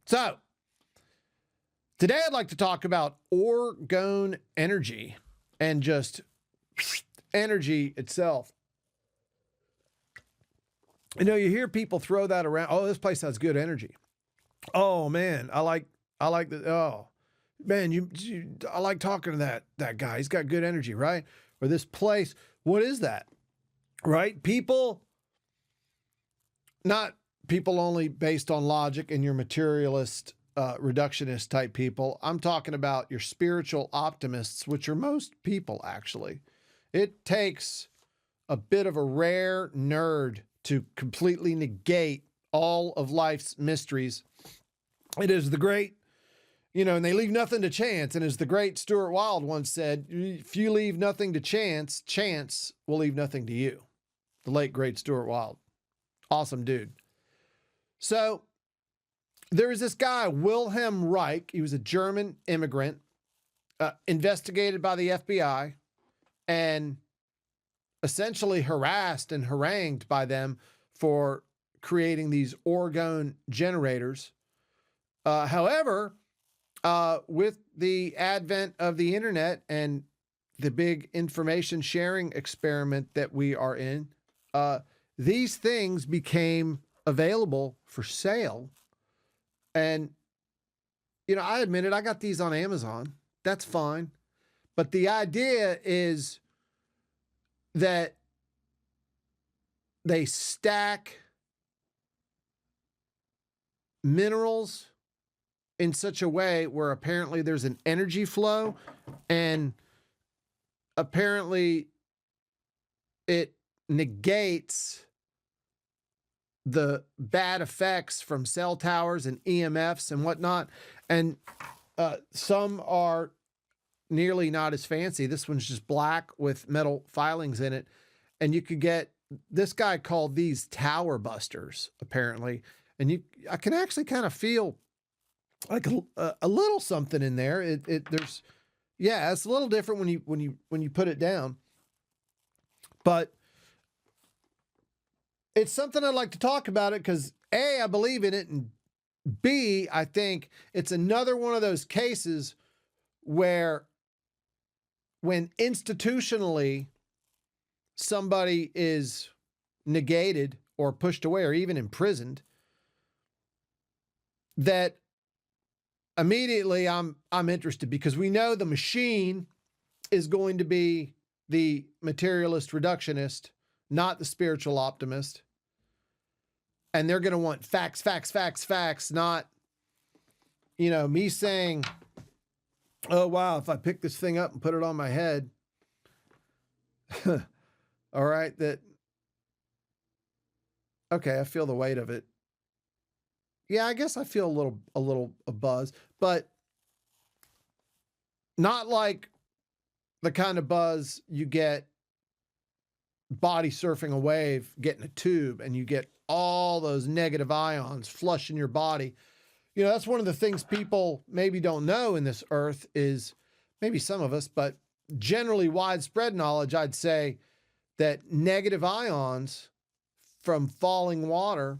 So today I'd like to talk about orgone energy and just energy itself. You know, you hear people throw that around. Oh, this place has good energy. Oh man, I like the, oh man, I like talking to that guy. He's got good energy, right? Or this place, what is that? Right? People, not people only based on logic and your materialist, reductionist type people. I'm talking about your spiritual optimists, which are most people actually. It takes a bit of a rare nerd to completely negate all of life's mysteries. It is the great, you know, and they leave nothing to chance. And as the great Stuart Wilde once said, if you leave nothing to chance, chance will leave nothing to you. The late, great Stuart Wilde. Awesome dude. So there was this guy, Wilhelm Reich. He was a German immigrant, investigated by the FBI and essentially harassed and harangued by them for creating these orgone generators. However, with the advent of the internet and the big information sharing experiment that we are in, these things became available for sale. And, you know, I admit it, I got these on Amazon. That's fine. But the idea is that they stack minerals in such a way where apparently there's an energy flow, and apparently it negates the bad effects from cell towers and EMFs and whatnot. And some are nearly not as fancy. This one's just black with metal filings in it. And you could get, this guy called these tower busters, apparently. And I can actually kind of feel like a little something in there. There's, yeah, it's a little different when you put it down, but it's something I'd like to talk about it because A, I believe in it, and B, I think it's another one of those cases where when institutionally somebody is negated or pushed away or even imprisoned, that immediately I'm interested, because we know the machine is going to be the materialist reductionist, not the spiritual optimist. And they're going to want facts, facts, facts, facts, not, you know, me saying, oh, wow, if I pick this thing up and put it on my head, all right, okay, I feel the weight of it. Yeah, I guess I feel a little buzz, but not like the kind of buzz you get body surfing a wave, getting a tube, and you get all those negative ions flushing your body. You know, that's one of the things people maybe don't know in this earth is, maybe some of us, but generally widespread knowledge, I'd say that negative ions from falling water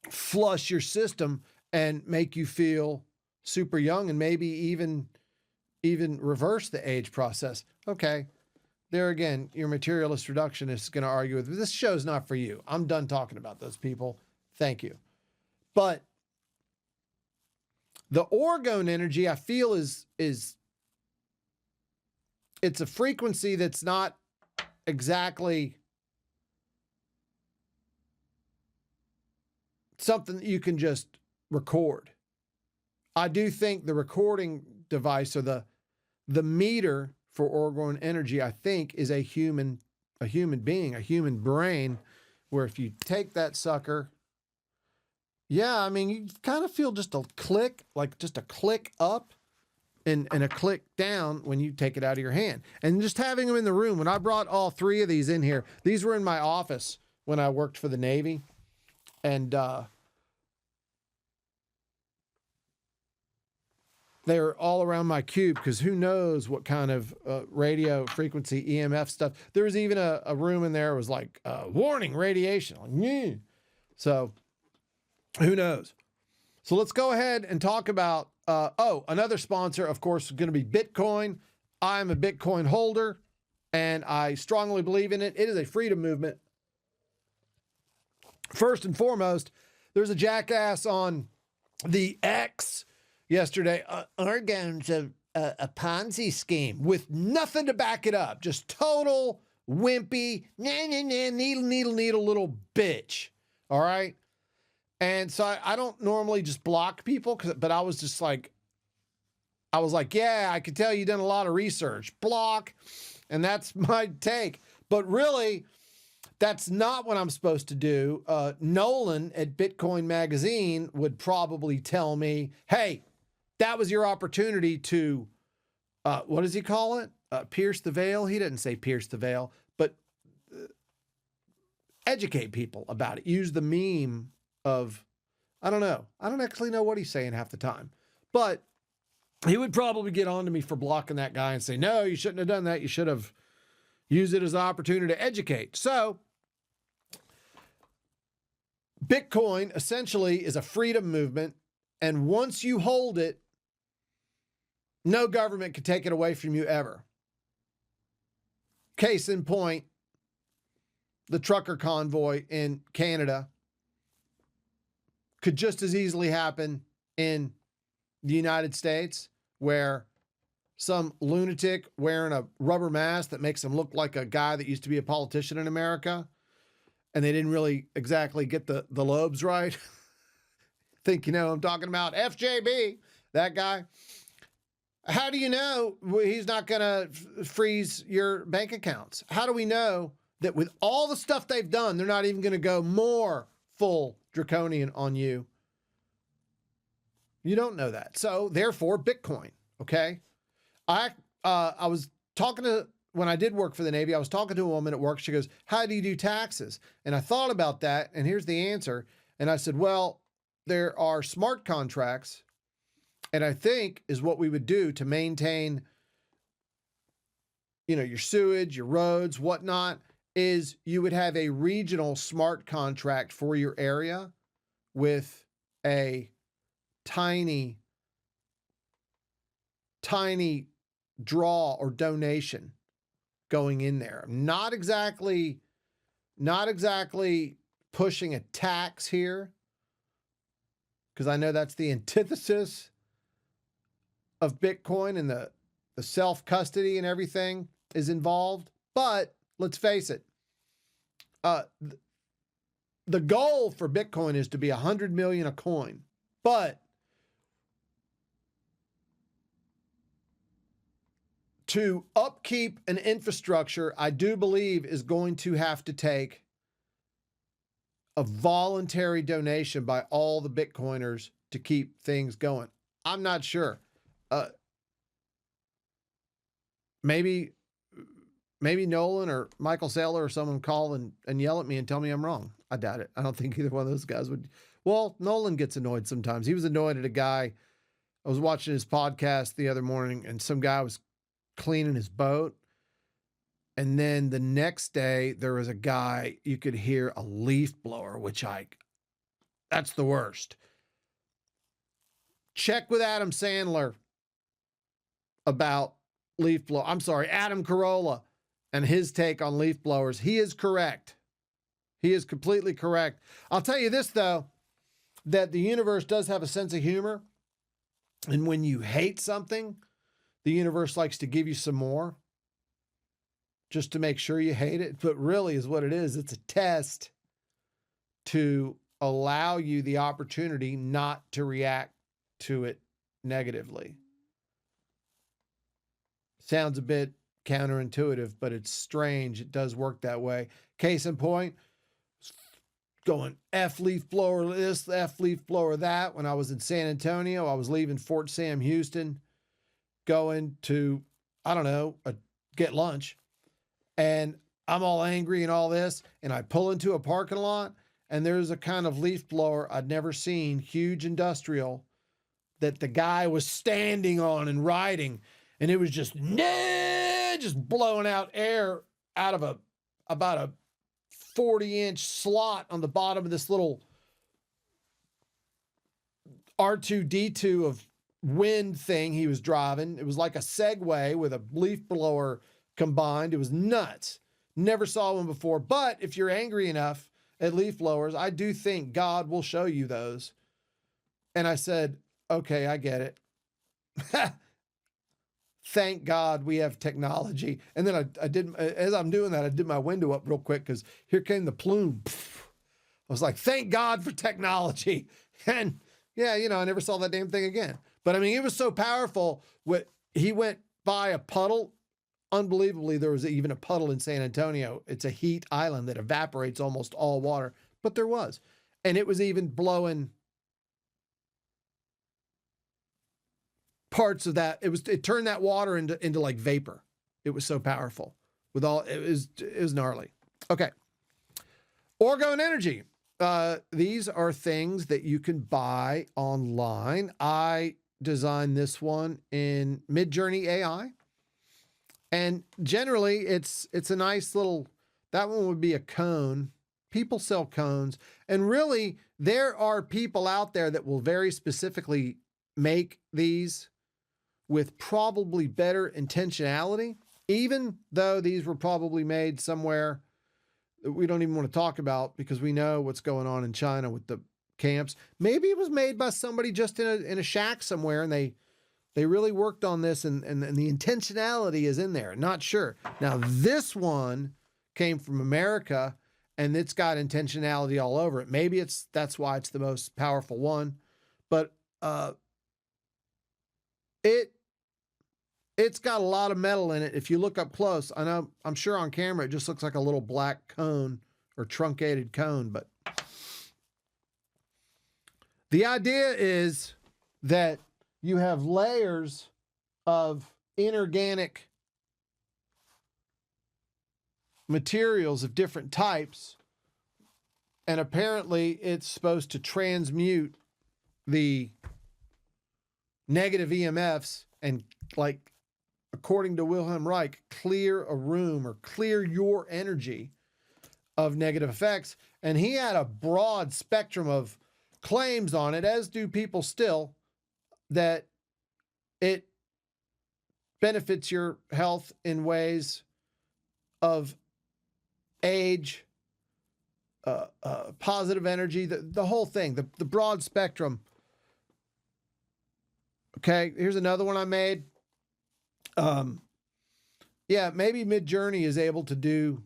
flush your system and make you feel super young, and maybe even reverse the age process. Okay. There again, your materialist reductionist is going to argue with me. This show's not for you. I'm done talking about those people. Thank you. But the orgone energy, I feel is it's a frequency that's not exactly something that you can just record. I do think the recording device, or the meter for orgone energy, I think, is a human being, a human brain, where if you take that sucker, yeah, I mean, you kind of feel just a click, like just a click up and a click down when you take it out of your hand. And just having them in the room, when I brought all three of these in here, these were in my office when I worked for the Navy. And they're all around my cube, because who knows what kind of radio frequency EMF stuff. There was even a room in there was like, warning, radiation. Like, yeah. So who knows? So let's go ahead and talk about, another sponsor, of course, is going to be Bitcoin. I'm a Bitcoin holder, and I strongly believe in it. It is a freedom movement. First and foremost, there's a jackass on the X yesterday. Oregon's a Ponzi scheme with nothing to back it up. Just total wimpy, needle little bitch. All right. And so I don't normally just block people, but I was like, yeah, I could tell you done a lot of research. Block. And that's my take. But really, that's not what I'm supposed to do. Nolan at Bitcoin Magazine would probably tell me, hey, that was your opportunity to, what does he call it? Pierce the veil? He didn't say pierce the veil, but educate people about it. Use the meme of, I don't know. I don't actually know what he's saying half the time, but he would probably get on to me for blocking that guy and say, no, you shouldn't have done that. You should have used it as an opportunity to educate. So Bitcoin essentially is a freedom movement. And once you hold it, no government can take it away from you ever. Case in point, the trucker convoy in Canada could just as easily happen in the United States, where some lunatic wearing a rubber mask that makes him look like a guy that used to be a politician in America, and they didn't really exactly get the lobes right. Think you know I'm talking about? FJB, that guy. How do you know he's not going to freeze your bank accounts? How do we know that with all the stuff they've done, they're not even going to go more full draconian on you? You don't know that. So therefore, Bitcoin. Okay. I was talking to, when I did work for the Navy, I was talking to a woman at work. She goes, how do you do taxes? And I thought about that. And here's the answer. And I said, well, there are smart contracts. And I think is what we would do to maintain, your sewage, your roads, whatnot, is you would have a regional smart contract for your area with a tiny draw or donation going in there. Not exactly pushing a tax here, because I know that's the antithesis of Bitcoin, and the self-custody and everything is involved. But let's face it, the goal for Bitcoin is to be 100 million a coin. But to upkeep an infrastructure, I do believe is going to have to take a voluntary donation by all the Bitcoiners to keep things going. I'm not sure. Maybe Nolan or Michael Saylor or someone call and yell at me and tell me I'm wrong. I doubt it. I don't think either one of those guys would. Well, Nolan gets annoyed sometimes. He was annoyed at a guy. I was watching his podcast the other morning, and some guy was cleaning his boat. And then the next day, there was a guy, you could hear a leaf blower, that's the worst. Check with Adam Sandler about leaf blower. I'm sorry, Adam Carolla and his take on leaf blowers. He is correct. He is completely correct. I'll tell you this, though, that the universe does have a sense of humor. And when you hate something, the universe likes to give you some more just to make sure you hate it. But really is what it is. It's a test to allow you the opportunity not to react to it negatively. Sounds a bit counterintuitive, but it's strange. It does work that way. Case in point, going F leaf blower this, F leaf blower that. When I was in San Antonio, I was leaving Fort Sam Houston, going to, get lunch. And I'm all angry and all this. And I pull into a parking lot, and there's a kind of leaf blower I'd never seen, huge industrial, that the guy was standing on and riding. And it was just blowing out air out of about a 40-inch slot on the bottom of this little R2-D2 of wind thing he was driving. It was like a Segway with a leaf blower combined. It was nuts. Never saw one before. But if you're angry enough at leaf blowers, I do think God will show you those. And I said, okay, I get it. Thank God we have technology. And then I did, as I'm doing that, I did my window up real quick because here came the plume. I was like, thank God for technology. And yeah, you know, I never saw that damn thing again. But I mean, it was so powerful. He went by a puddle. Unbelievably, there was even a puddle in San Antonio. It's a heat island that evaporates almost all water, but there was. And it was even blowing parts of that. It turned that water into like vapor. It was so powerful with all, it was gnarly. Okay. Orgone energy. These are things that you can buy online. I designed this one in Midjourney AI. And generally it's a nice little, that one would be a cone. People sell cones. And really there are people out there that will very specifically make these with probably better intentionality, even though these were probably made somewhere that we don't even want to talk about because we know what's going on in China with the camps. Maybe it was made by somebody just in a shack somewhere and they really worked on this and the intentionality is in there. Not sure. Now this one came from America and it's got intentionality all over it. Maybe that's why it's the most powerful one, but it's got a lot of metal in it. If you look up close, I'm sure on camera it just looks like a little black cone or truncated cone, but the idea is that you have layers of inorganic materials of different types, and apparently it's supposed to transmute the negative EMFs and, like, according to Wilhelm Reich, clear a room or clear your energy of negative effects. And he had a broad spectrum of claims on it, as do people still, that it benefits your health in ways of age, positive energy, the whole thing, the broad spectrum. Okay, here's another one I made. Yeah, maybe Midjourney is able to do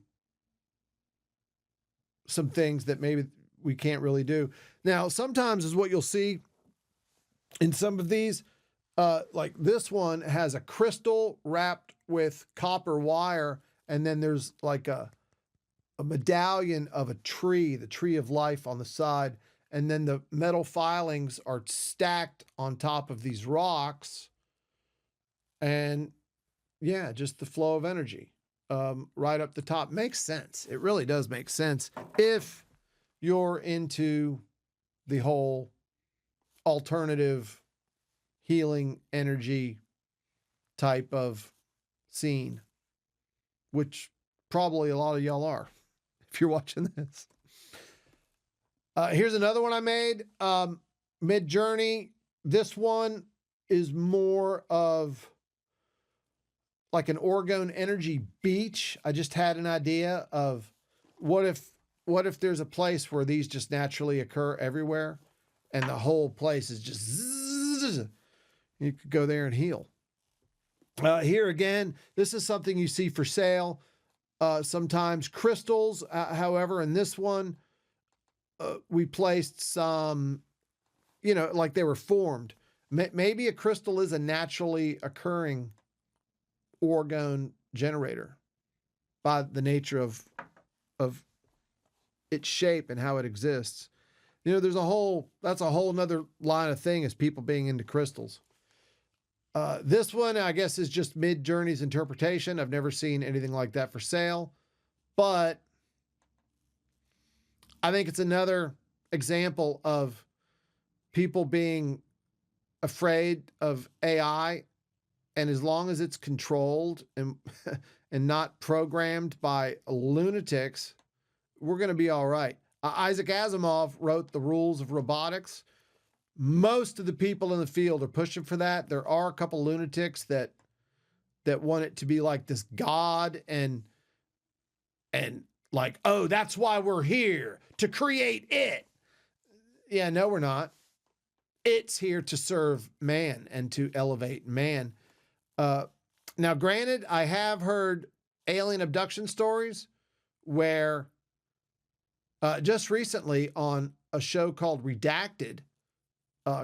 some things that maybe we can't really do. Now, sometimes is what you'll see in some of these, like this one has a crystal wrapped with copper wire, and then there's like a medallion of a tree, the tree of life on the side, and then the metal filings are stacked on top of these rocks. And yeah, just the flow of energy right up the top. Makes sense. It really does make sense if you're into the whole alternative healing energy type of scene, which probably a lot of y'all are if you're watching this. Here's another one I made, Midjourney. This one is more of like an orgone energy beach. I just had an idea of what if there's a place where these just naturally occur everywhere and the whole place is just zzz, you could go there and heal. Here again, this is something you see for sale. Sometimes crystals, however, in this one, we placed some, you know, like they were formed. Maybe a crystal is a naturally occurring orgone generator by the nature of its shape and how it exists. You know, that's a whole nother line of thing is people being into crystals. This one, I guess, is just Midjourney's interpretation. I've never seen anything like that for sale, but I think it's another example of people being afraid of AI. And as long as it's controlled and not programmed by lunatics, we're going to be all right. Isaac Asimov wrote The Rules of Robotics. Most of the people in the field are pushing for that. There are a couple lunatics that want it to be like this God and like, oh, that's why we're here, to create it. Yeah, no, we're not. It's here to serve man and to elevate man. Now, granted, I have heard alien abduction stories where just recently on a show called Redacted,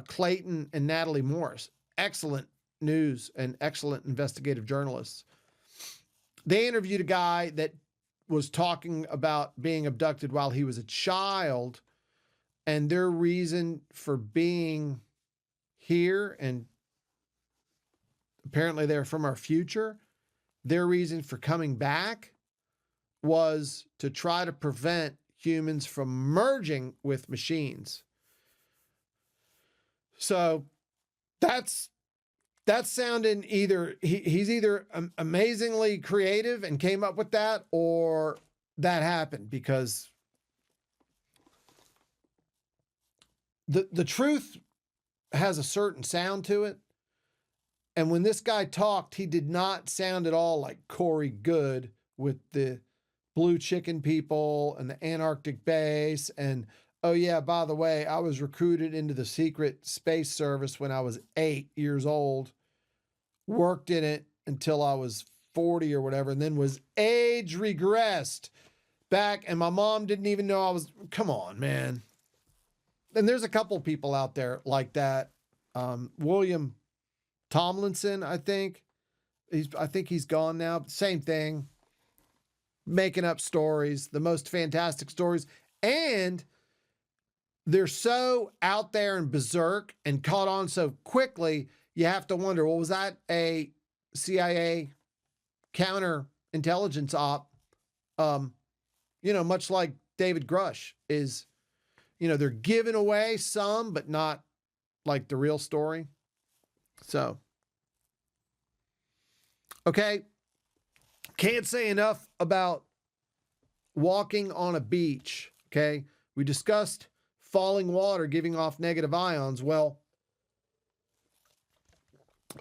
Clayton and Natalie Morris, excellent news and excellent investigative journalists. They interviewed a guy that was talking about being abducted while he was a child and their reason for being here, and apparently they're from our future. Their reason for coming back was to try to prevent humans from merging with machines. So that's sounding either he's either amazingly creative and came up with that, or that happened, because the truth has a certain sound to it. And when this guy talked, he did not sound at all like Corey Good with the blue chicken people and the Antarctic base. And, oh yeah, by the way, I was recruited into the secret space service when I was 8 years old, worked in it until I was 40 or whatever, and then was age regressed back. And my mom didn't even know I was, come on, man. And there's a couple people out there like that. William Tomlinson, I think he's gone now. Same thing. Making up stories, the most fantastic stories. And they're so out there and berserk and caught on so quickly, you have to wonder, well, was that a CIA counterintelligence op? Much like David Grush is, they're giving away some, but not like the real story. So, okay. Can't say enough about walking on a beach. Okay. We discussed falling water giving off negative ions. Well,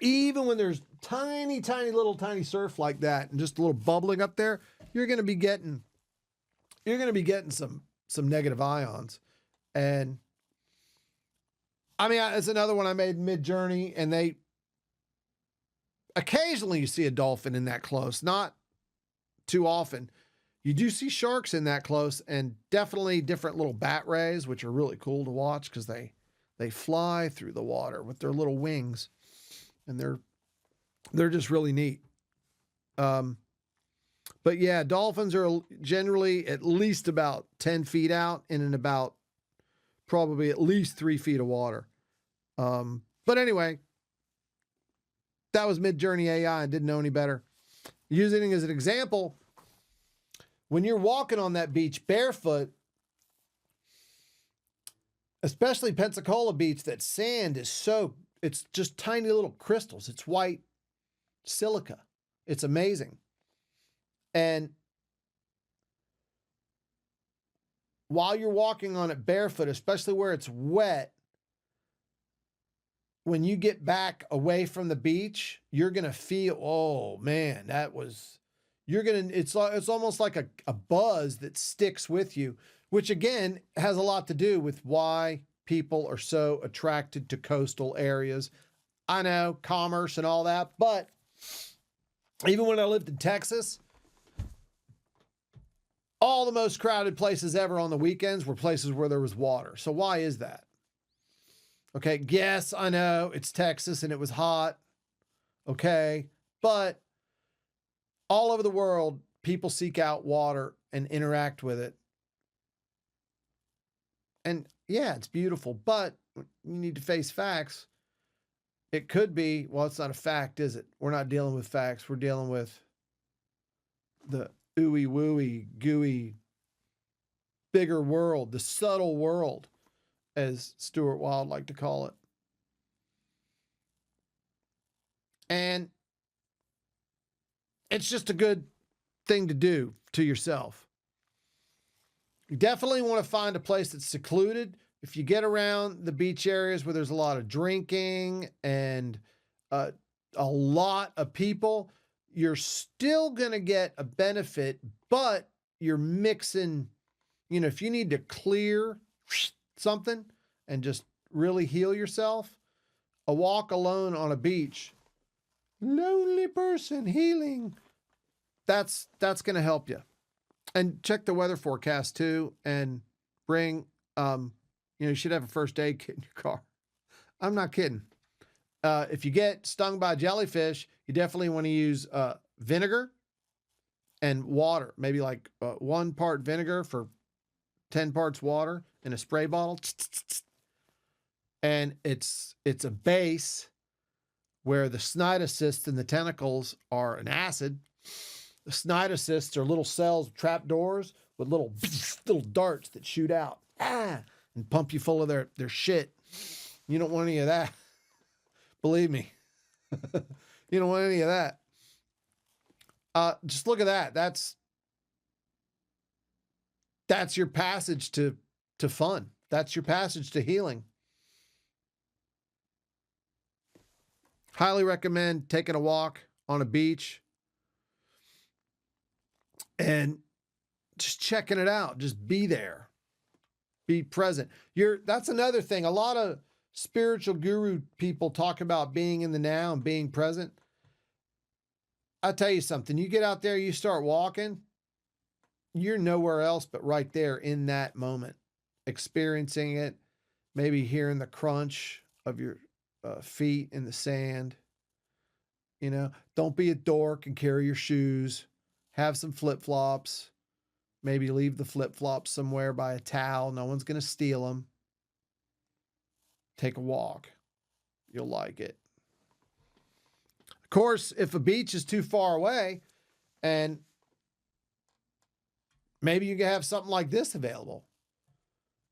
even when there's tiny surf like that and just a little bubbling up there, you're going to be getting some negative ions. And I mean, it's another one I made mid-journey, and occasionally you see a dolphin in that close, not too often. You do see sharks in that close, and definitely different little bat rays, which are really cool to watch because they fly through the water with their little wings, and they're just really neat. But yeah, dolphins are generally at least about 10 feet out and in about probably at least 3 feet of water. But anyway, that was Mid-Journey AI. I didn't know any better. Using it as an example, when you're walking on that beach barefoot, especially Pensacola Beach, that sand is it's just tiny little crystals. It's white silica. It's amazing. And while you're walking on it barefoot, especially where it's wet, when you get back away from the beach, you're going to feel, oh man, it's almost like a buzz that sticks with you, which again has a lot to do with why people are so attracted to coastal areas. I know, commerce and all that, but even when I lived in Texas, all the most crowded places ever on the weekends were places where there was water. So why is that? Okay, yes, I know it's Texas and it was hot. Okay, but all over the world, people seek out water and interact with it. And yeah, it's beautiful, but you need to face facts. It could be, well, it's not a fact, is it? We're not dealing with facts. We're dealing with the ooey wooey, gooey, bigger world, the subtle world, as Stuart Wilde liked to call it. And it's just a good thing to do to yourself. You definitely want to find a place that's secluded. if you get around the beach areas where there's a lot of drinking and a lot of people, you're still going to get a benefit, but you're mixing, if you need to clear something and just really heal yourself, a walk alone on a beach, lonely person healing, that's going to help you. And check the weather forecast too, and bring, you should have a first aid kit in your car. I'm not kidding. If you get stung by a jellyfish, you definitely want to use vinegar and water, maybe like 1 part vinegar for 10 parts water in a spray bottle. And it's a base where the cnidocysts and the tentacles are an acid. The cnidocysts are little cells, trapdoors with little darts that shoot out and pump you full of their shit. You don't want any of that. Believe me. You don't want any of that. Just look at that. That's your passage to fun. That's your passage to healing. Highly recommend taking a walk on a beach and just checking it out. Just be there. Be present. That's another thing. A lot of spiritual guru people talk about being in the now and being present. I'll tell you something. You get out there, you start walking, you're nowhere else but right there in that moment, experiencing it, maybe hearing the crunch of your feet in the sand. Don't be a dork and carry your shoes. Have some flip-flops. Maybe leave the flip-flops somewhere by a towel. No one's going to steal them. Take a walk. You'll like it. Of course, if a beach is too far away, and maybe you can have something like this available.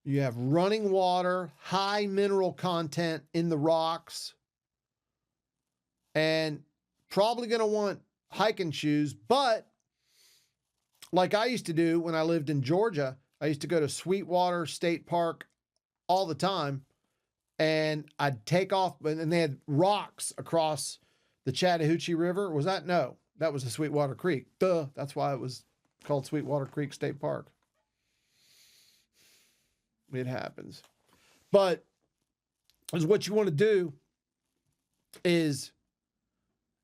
You have running water, high mineral content in the rocks, and probably going to want hiking shoes. But like I used to do when I lived in Georgia, I used to go to Sweetwater State Park all the time, and I'd take off, and they had rocks across the Chattahoochee River. Was that? No, that was the Sweetwater Creek. Duh. That's why it was called Sweetwater Creek State Park. It happens. But what you want to do is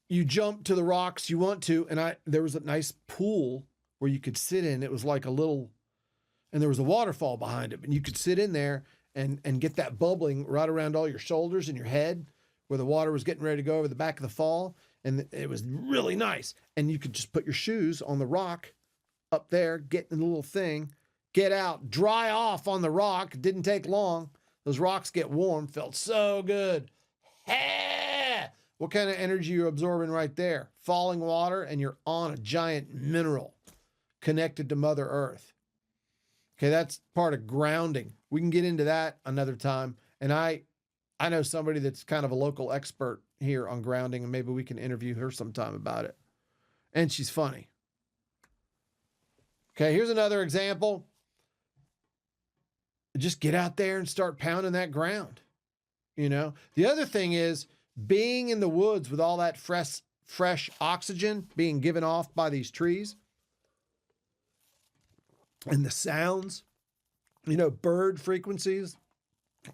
you jump to the rocks you want to, and there was a nice pool where you could sit in. It was like a little, and there was a waterfall behind it, and you could sit in there and get that bubbling right around all your shoulders and your head where the water was getting ready to go over the back of the fall. And it was really nice. And you could just put your shoes on the rock up there, get in the little thing, get out, dry off on the rock. It didn't take long. Those rocks get warm. Felt so good. What kind of energy you're absorbing right there? Falling water, and you're on a giant mineral connected to Mother Earth. Okay, that's part of grounding. We can get into that another time. And I know somebody that's kind of a local expert here on grounding, and maybe we can interview her sometime about it. And she's funny. Okay, here's another example. Just get out there and start pounding that ground. The other thing is being in the woods with all that fresh oxygen being given off by these trees and the sounds. Bird frequencies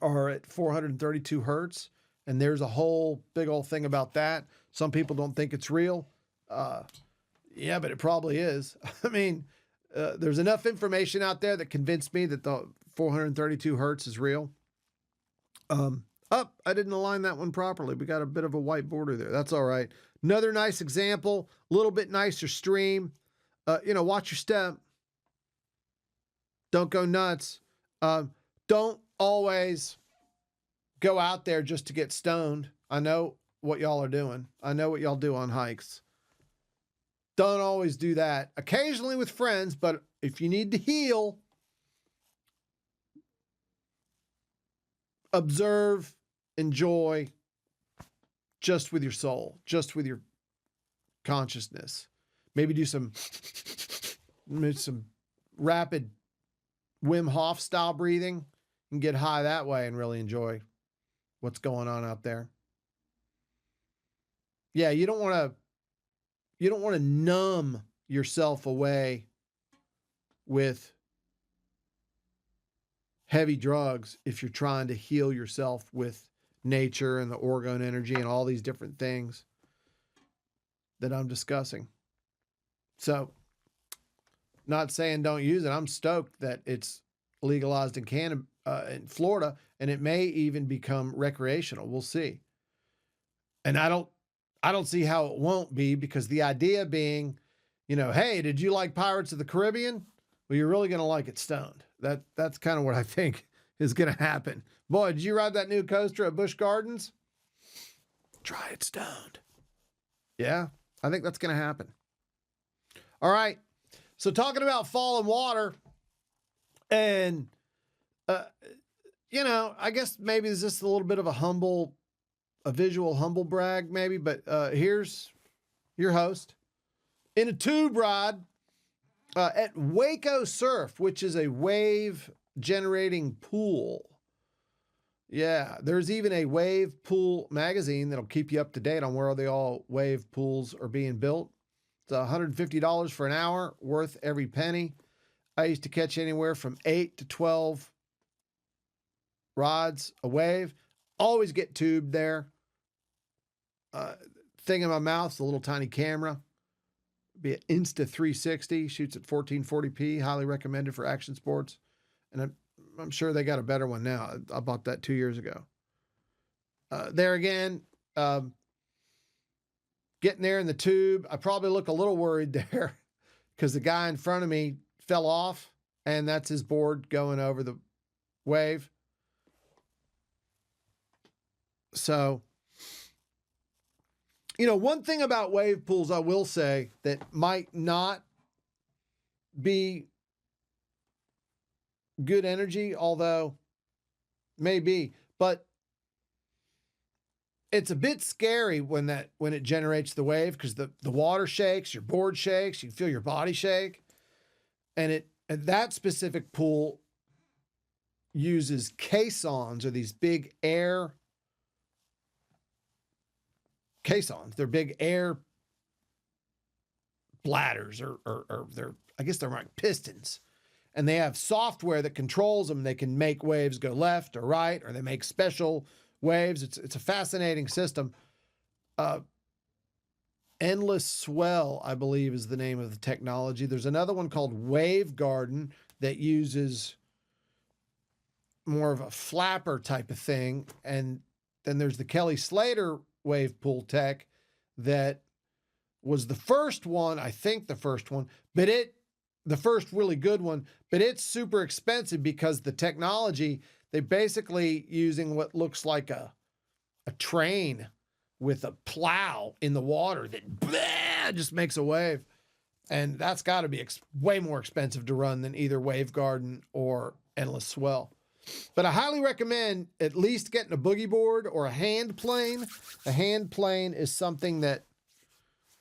are at 432 hertz, and there's a whole big old thing about that. Some people don't think it's real. Yeah, but it probably is. I mean, there's enough information out there that convinced me that the 432 hertz is real. I didn't align that one properly. We got a bit of a white border there. That's all right. Another nice example, a little bit nicer stream. Watch your step. Don't go nuts. Don't always go out there just to get stoned. I know what y'all are doing. I know what y'all do on hikes. Don't always do that. Occasionally with friends, but if you need to heal, observe, enjoy, just with your soul, just with your consciousness. Maybe do some rapid Wim Hof style breathing. You can get high that way and really enjoy what's going on out there. Yeah, you don't want to numb yourself away with heavy drugs if you're trying to heal yourself with nature and the orgone energy and all these different things that I'm discussing. So, not saying don't use it. I'm stoked that it's legalized in Florida, and it may even become recreational. We'll see. And I don't see how it won't be, because the idea being, hey, did you like Pirates of the Caribbean? Well, you're really going to like it stoned. That's kind of what I think is going to happen. Boy, did you ride that new coaster at Busch Gardens? Try it stoned. Yeah, I think that's going to happen. All right. So talking about falling water, and, I guess maybe it's just a little bit of a visual humble brag maybe, but here's your host in a tube ride at Waco Surf, which is a wave generating pool. Yeah, there's even a wave pool magazine that'll keep you up to date on where all wave pools are being built. It's $150 for an hour, worth every penny. I used to catch anywhere from 8 to 12 rods a wave. Always get tubed there. Thing in my mouth, a little tiny camera. Be an Insta360, shoots at 1440p, highly recommended for action sports. And I'm sure they got a better one now. I bought that 2 years ago. There again, getting there in the tube, I probably look a little worried there because the guy in front of me fell off, and that's his board going over the wave. So, one thing about wave pools I will say that might not be good energy, although maybe, but it's a bit scary when it generates the wave, because the water shakes, your board shakes, you feel your body shake. And that specific pool uses caissons, or these big air caissons. They're big air bladders, or I guess they're like pistons. And they have software that controls them. They can make waves go left or right, or they make special waves. It's a fascinating system. Endless Swell, I believe, is the name of the technology. There's another one called Wave Garden that uses more of a flapper type of thing. And then there's the Kelly Slater wave pool tech that was the first one, I think the first one, but the first really good one, but it's super expensive because the technology, they basically using what looks like a train with a plow in the water that just makes a wave. And that's got to be way more expensive to run than either Wave Garden or Endless Swell. But I highly recommend at least getting a boogie board or a hand plane. A hand plane is something that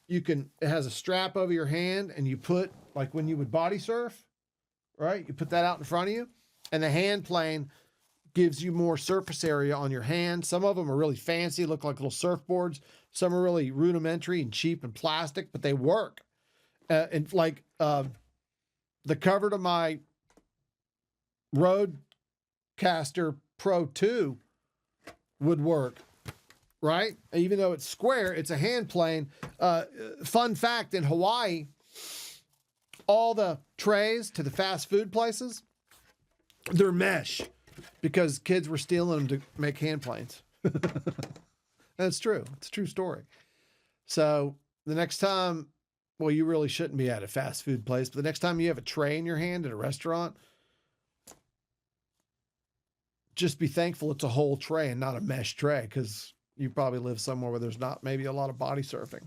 it has a strap over your hand, and you put, like when you would body surf, right? You put that out in front of you, and the hand plane gives you more surface area on your hand. Some of them are really fancy, look like little surfboards. Some are really rudimentary and cheap and plastic, but they work. And like the cover to my Roadcaster Pro 2 would work, right? Even though it's square, it's a hand plane. Fun fact, in Hawaii, all the trays to the fast food places, they're mesh, because kids were stealing them to make hand planes. That's true. It's a true story. So the next time, well, you really shouldn't be at a fast food place, but the next time you have a tray in your hand at a restaurant, just be thankful it's a whole tray and not a mesh tray, because you probably live somewhere where there's not maybe a lot of body surfing.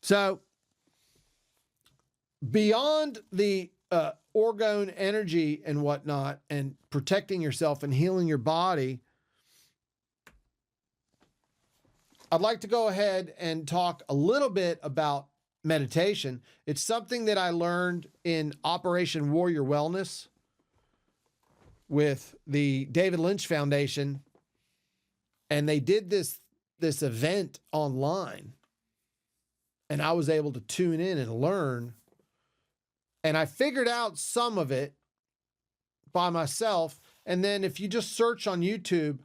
So beyond the orgone energy and whatnot, and protecting yourself and healing your body, I'd like to go ahead and talk a little bit about meditation. It's something that I learned in Operation Warrior Wellness. with the David Lynch Foundation, and they did this event online, and I was able to tune in and learn, and I figured out some of it by myself. And then if you just search on YouTube,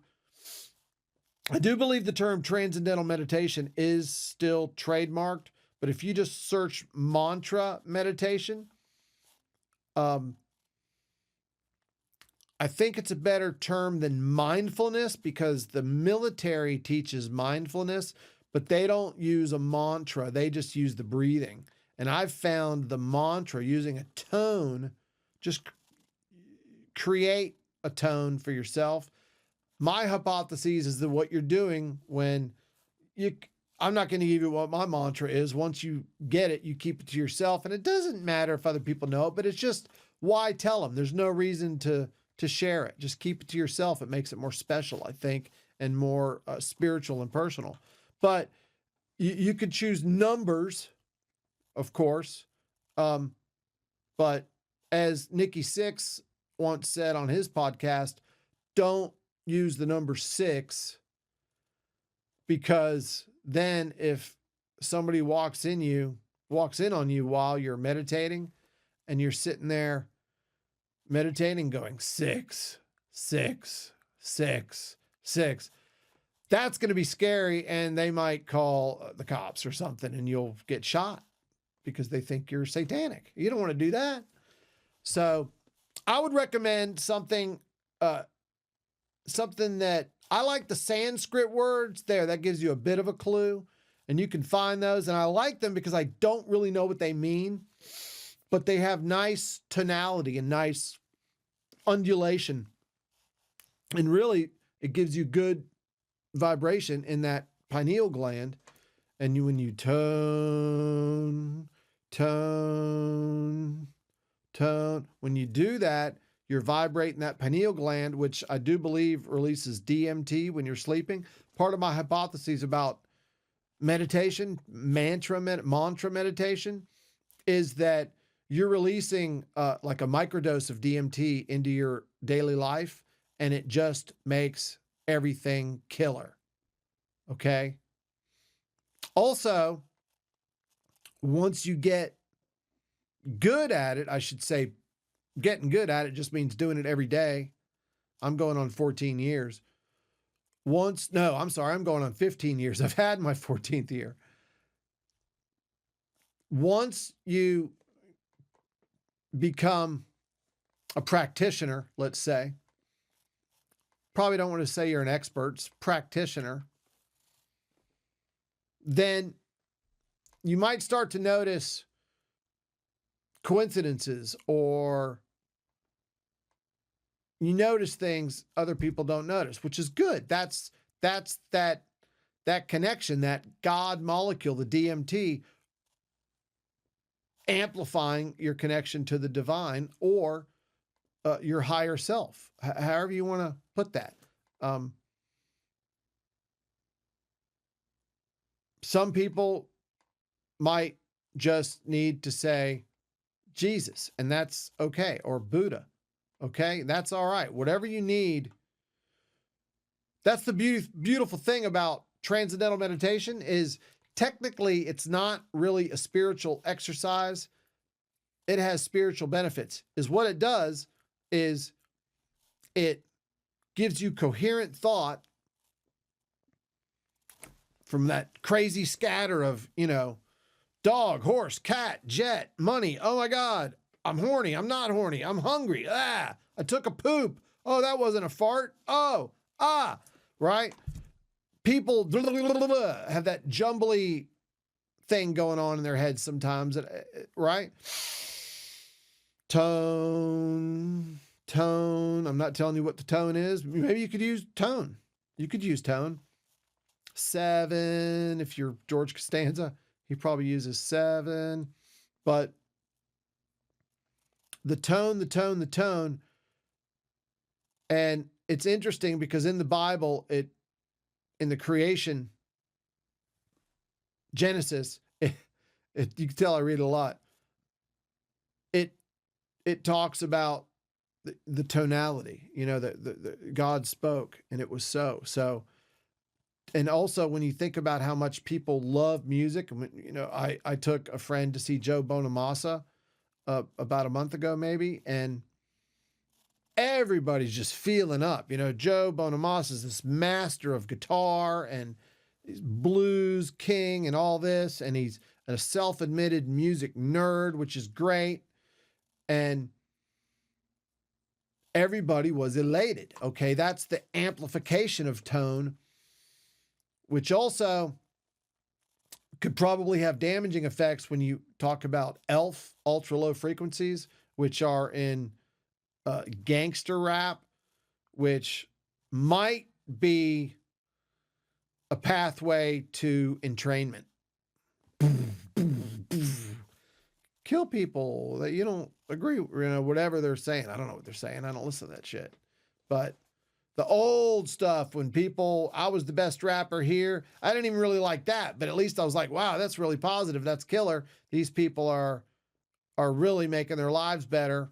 I do believe the term Transcendental Meditation is still trademarked, but if you just search mantra meditation, I think it's a better term than mindfulness, because the military teaches mindfulness, but they don't use a mantra. They just use the breathing. And I've found the mantra, using a tone, just create a tone for yourself. My hypothesis is that what you're doing when I'm not going to give you what my mantra is. Once you get it, you keep it to yourself. And it doesn't matter if other people know it, but it's just, why tell them? There's no reason to share it. Just keep it to yourself. It makes it more special, I think, and more spiritual and personal. But you could choose numbers, of course. But as Nikki Sixx once said on his podcast, don't use the number 6, because then if somebody walks in on you while you're meditating, and you're sitting there meditating going 6, 6, 6, 6, that's going to be scary, and they might call the cops or something, and you'll get shot because they think you're satanic. You don't want to do that. So I would recommend something that, I like the Sanskrit words there. That gives you a bit of a clue, and you can find those. And I like them because I don't really know what they mean, but they have nice tonality and nice undulation. And really, it gives you good vibration in that pineal gland. And when you tone, when you do that, you're vibrating that pineal gland, which I do believe releases DMT when you're sleeping. Part of my hypothesis about meditation, mantra meditation, is that you're releasing like a microdose of DMT into your daily life, and it just makes everything killer. Okay? Also, once you get good at it, I should say, getting good at it just means doing it every day. I'm going on 14 years. I'm going on 15 years. I've had my 14th year. Once you become a practitioner, let's say, probably don't want to say you're an expert, practitioner, then you might start to notice coincidences, or you notice things other people don't notice, which is good. That's that connection, that God molecule, the DMT, amplifying your connection to the divine, or your higher self, however you want to put that. Some people might just need to say Jesus, and that's okay, or Buddha. Okay, that's all right. Whatever you need. That's the beautiful thing about Transcendental Meditation, is technically it's not really a spiritual exercise. It has spiritual benefits. Is what it does is it gives you coherent thought from that crazy scatter of, dog, horse, cat, jet, money. Oh my God, I'm horny. I'm not horny. I'm hungry. I took a poop. Oh, that wasn't a fart. Oh, right? People have that jumbly thing going on in their heads sometimes, right? Tone. I'm not telling you what the tone is. Maybe you could use tone. You could use tone. 7, if you're George Costanza, he probably uses 7. But the tone. And it's interesting because in the Bible, in the creation, Genesis, you can tell I read a lot. It talks about the tonality, the God spoke and it was so. So, and also when you think about how much people love music, I took a friend to see Joe Bonamassa about a month ago, maybe, and everybody's just feeling up. Joe Bonamassa is this master of guitar and he's blues king and all this, and he's a self-admitted music nerd, which is great. And everybody was elated. Okay, that's the amplification of tone, which also could probably have damaging effects when you talk about ELF, ultra low frequencies, which are in gangster rap, which might be a pathway to entrainment. Kill people that you don't agree, whatever they're saying. I don't know what they're saying. I don't listen to that shit. But the old stuff, when I was the best rapper here, I didn't even really like that, but at least I was like, wow, that's really positive. That's killer. These people are really making their lives better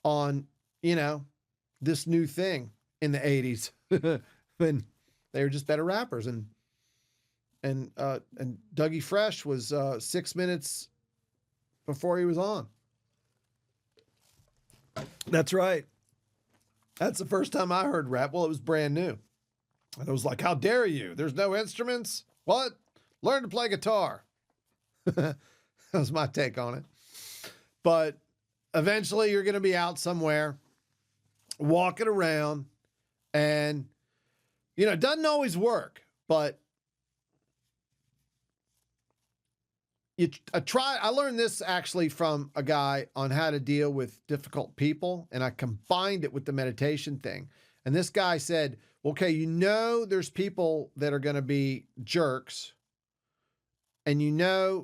on, this new thing in the 80s. When they were just better rappers. And Dougie Fresh was 6 minutes before he was on. That's right. That's the first time I heard rap. Well, it was brand new. And I was like, how dare you? There's no instruments? What? Learn to play guitar. That was my take on it. But eventually you're going to be out somewhere, walking around, and, it doesn't always work, but I learned this actually from a guy on how to deal with difficult people, and I combined it with the meditation thing. And this guy said, okay, there's people that are going to be jerks, and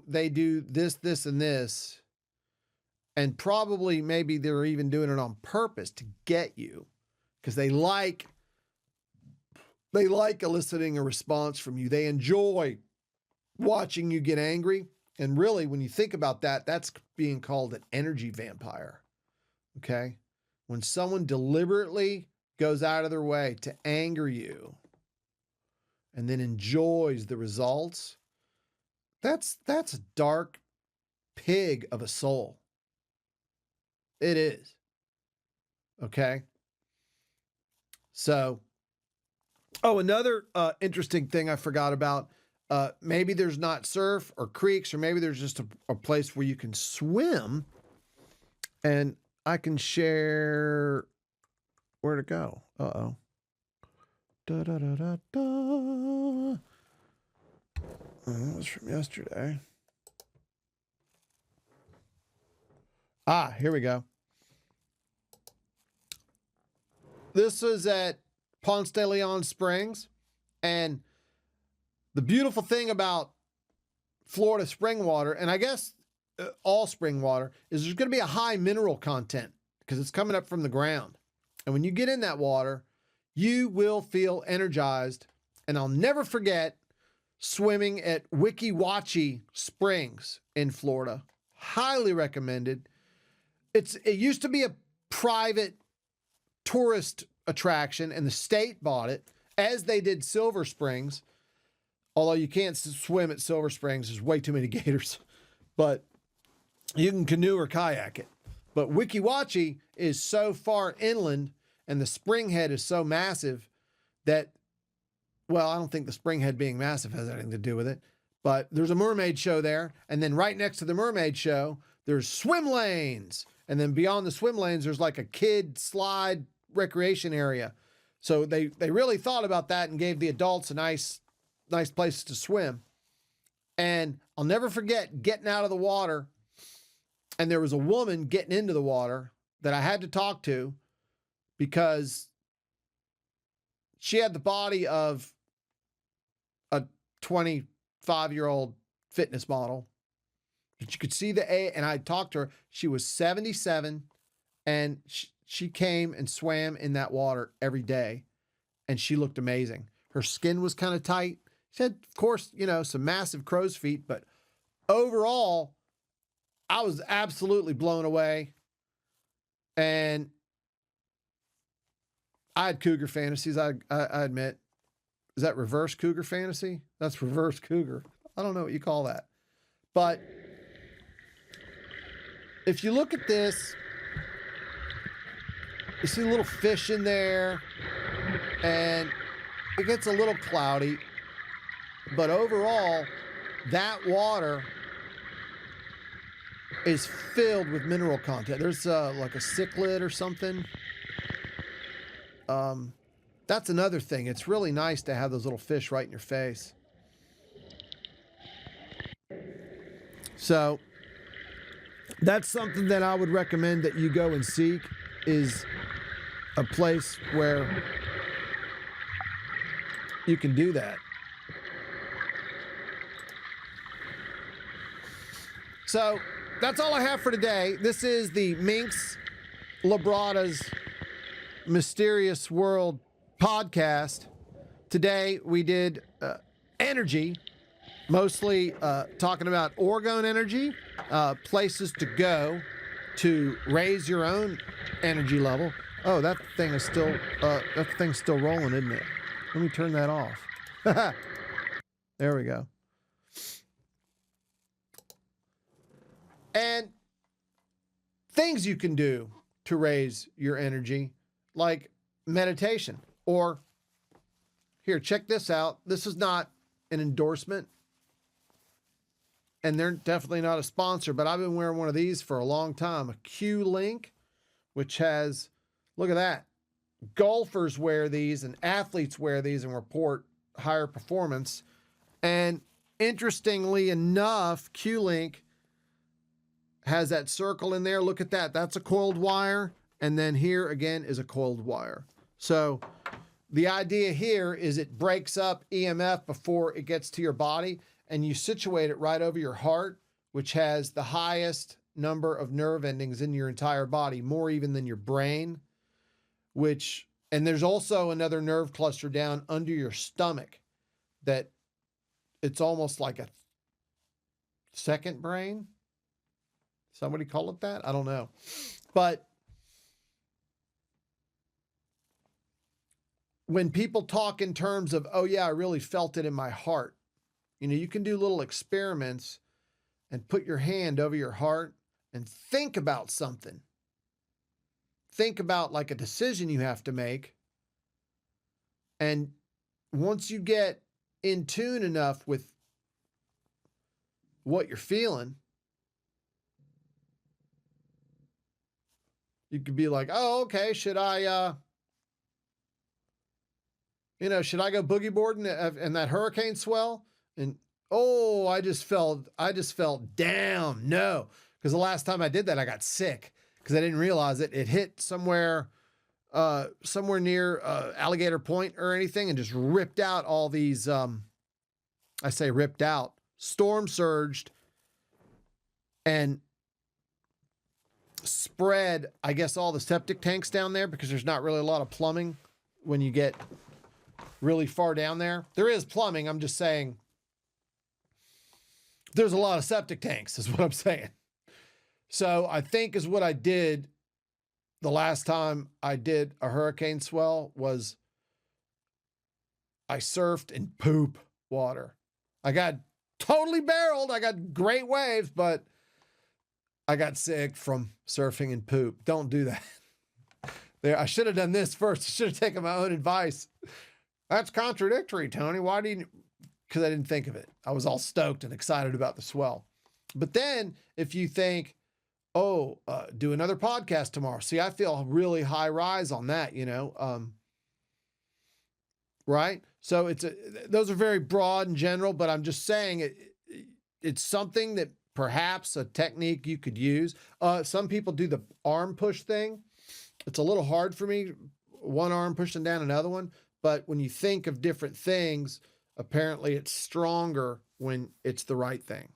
they do this, this, and this, and probably maybe they're even doing it on purpose to get you because they like eliciting a response from you. They enjoy watching you get angry. And really, when you think about that, that's being called an energy vampire. Okay? When someone deliberately goes out of their way to anger you and then enjoys the results, that's a dark pig of a soul. It is. Okay? So, another interesting thing I forgot about. Maybe there's not surf or creeks, or maybe there's just a place where you can swim. And I can share where to go. Uh-oh. Da-da-da-da-da. That was from yesterday. Here we go. This is at Ponce de Leon Springs. And the beautiful thing about Florida spring water, and I guess all spring water, is there's going to be a high mineral content because it's coming up from the ground. And when you get in that water, you will feel energized. And I'll never forget swimming at Weeki Wachee Springs in Florida. Highly recommended. It used to be a private tourist attraction, and the state bought it, as they did Silver Springs. Although you can't swim at Silver Springs, there's way too many gators. But you can canoe or kayak it. But Weeki Wachee is so far inland, and the spring head is so massive that, well, I don't think the spring head being massive has anything to do with it. But there's a mermaid show there. And then right next to the mermaid show, there's swim lanes. And then beyond the swim lanes, there's like a kid slide recreation area. So they really thought about that and gave the adults a nice place to swim. And I'll never forget getting out of the water, and there was a woman getting into the water that I had to talk to because she had the body of a 25-year-old fitness model. But you could see and I talked to her. She was 77, and she came and swam in that water every day, and she looked amazing. Her skin was kind of tight. She had, of course, some massive crow's feet, but overall, I was absolutely blown away. And I had cougar fantasies, I admit. Is that reverse cougar fantasy? That's reverse cougar. I don't know what you call that. But if you look at this, you see a little fish in there, and it gets a little cloudy. But overall, that water is filled with mineral content. There's like a cichlid or something. That's another thing. It's really nice to have those little fish right in your face. So that's something that I would recommend that you go and seek, is a place where you can do that. So that's all I have for today. This is the Minx Labrada's Mysterious World podcast. Today we did energy, mostly talking about orgone energy, places to go to raise your own energy level. Oh, that thing's still rolling, isn't it? Let me turn that off. There we go. And things you can do to raise your energy, like meditation. Or, here, check this out. This is not an endorsement, and they're definitely not a sponsor, but I've been wearing one of these for a long time. A Q-Link, which has, look at that. Golfers wear these and athletes wear these and report higher performance. And interestingly enough, Q-Link has that circle in there. Look at that. That's a coiled wire. And then here again is a coiled wire. So the idea here is it breaks up EMF before it gets to your body, and you situate it right over your heart, which has the highest number of nerve endings in your entire body, more even than your brain, and there's also another nerve cluster down under your stomach that it's almost like a second brain. Somebody call it that? I don't know. But when people talk in terms of, oh yeah, I really felt it in my heart, you can do little experiments and put your hand over your heart and think about something. Think about like a decision you have to make. And once you get in tune enough with what you're feeling, you could be like, oh, okay, should I go boogie boarding in that hurricane swell? And oh, I just felt down. No, because the last time I did that, I got sick because I didn't realize it. It hit somewhere near Alligator Point or anything, and just ripped out all these. I say ripped out. Storm surged and spread, I guess, all the septic tanks down there, because there's not really a lot of plumbing when you get really far down there. There is plumbing. I'm just saying there's a lot of septic tanks is what I'm saying. So I think is what I did the last time I did a hurricane swell was I surfed in poop water. I got totally barreled. I got great waves, but I got sick from surfing in poop. Don't do that. There, I should have done this first. I should have taken my own advice. That's contradictory, Tony. Why didn't? Because I didn't think of it. I was all stoked and excited about the swell. But then if you think, do another podcast tomorrow. See, I feel really high rise on that, right? So those are very broad and general, but I'm just saying it's something that perhaps a technique you could use. Some people do the arm push thing. It's a little hard for me, one arm pushing down another one. But when you think of different things, apparently it's stronger when it's the right thing.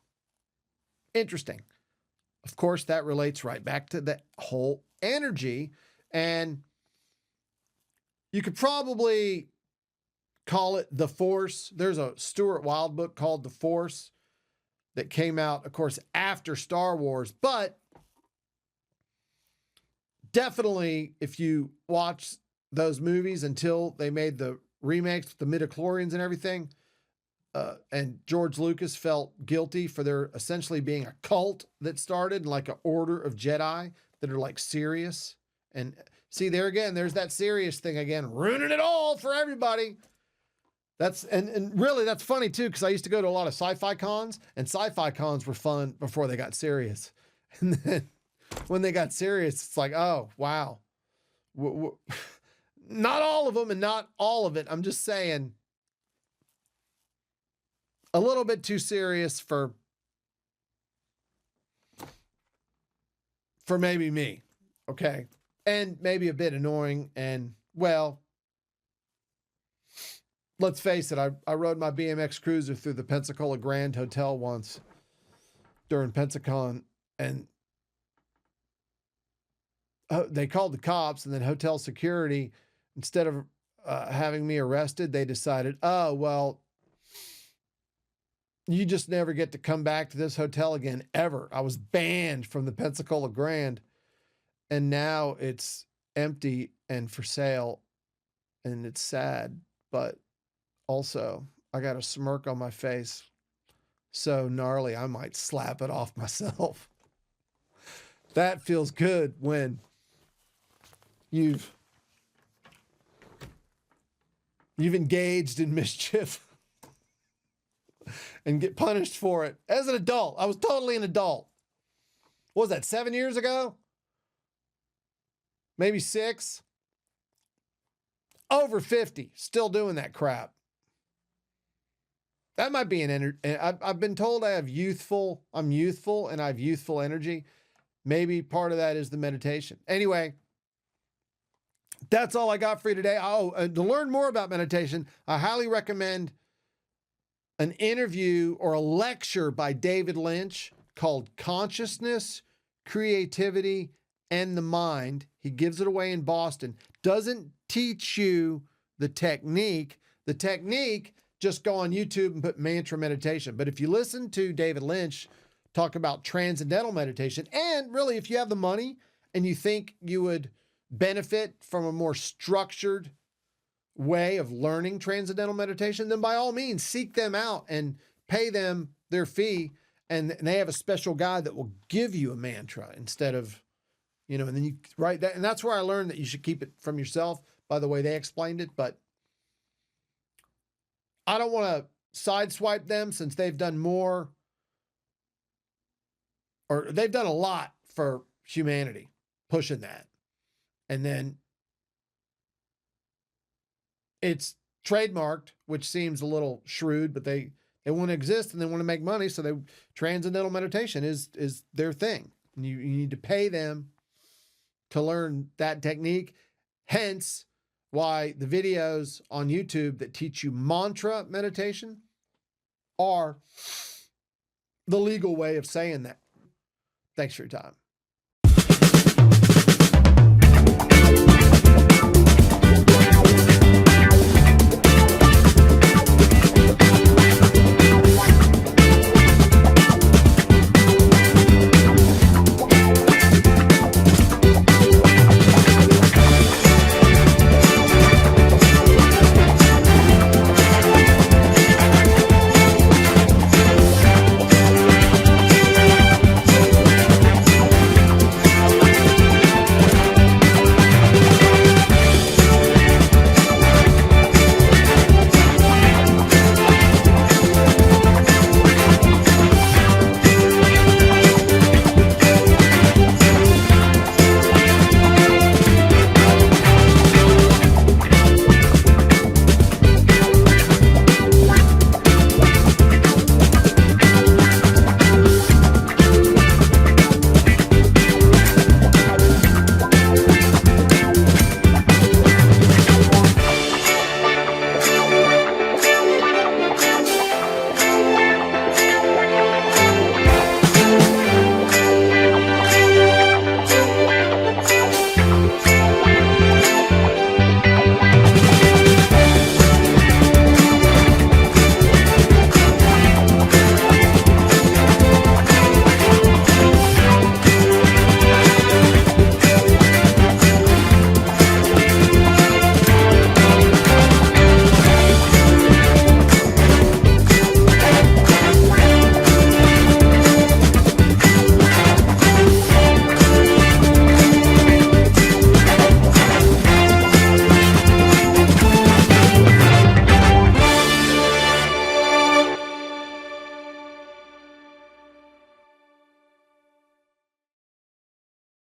Interesting. Of course, that relates right back to the whole energy. And you could probably call it The Force. There's a Stuart Wilde book called The Force that came out, of course, after Star Wars. But definitely, if you watch those movies until they made the remakes with the midichlorians and everything. And George Lucas felt guilty for there essentially being a cult that started, like an order of Jedi that are like serious. And see, there again, there's that serious thing again, ruining it all for everybody. And really that's funny too, because I used to go to a lot of sci-fi cons, and sci-fi cons were fun before they got serious. And then when they got serious, it's like, oh, wow. Not all of them and not all of it. I'm just saying a little bit too serious for maybe me. Okay. And maybe a bit annoying. And well, let's face it. I rode my BMX cruiser through the Pensacola Grand Hotel once during Pensacon, and they called the cops, and then hotel security, instead of having me arrested, they decided, oh, well, you just never get to come back to this hotel again, ever. I was banned from the Pensacola Grand, and now it's empty and for sale, and it's sad, but also I got a smirk on my face so gnarly I might slap it off myself. That feels good when you've engaged in mischief and get punished for it. As an adult, I was totally an adult. What was that, 7 years ago? Maybe 6? Over 50, still doing that crap. That might be I've been told I'm youthful and I have youthful energy. Maybe part of that is the meditation. Anyway, that's all I got for you today. To learn more about meditation, I highly recommend an interview or a lecture by David Lynch called Consciousness, Creativity, and the Mind. He gives it away in Boston. Doesn't teach you the technique. The technique, just go on YouTube and put mantra meditation. But if you listen to David Lynch talk about transcendental meditation, and really if you have the money and you think you would benefit from a more structured way of learning transcendental meditation, then by all means seek them out and pay them their fee. And they have a special guide that will give you a mantra instead of, and then you write that. And that's where I learned that you should keep it from yourself, by the way they explained it. But I don't want to sideswipe them, since they've done more, or they've done a lot for humanity, pushing that. And then it's trademarked, which seems a little shrewd, but they want to exist and they want to make money. So transcendental meditation is their thing. And you need to pay them to learn that technique. Hence why the videos on YouTube that teach you mantra meditation are the legal way of saying that. Thanks for your time.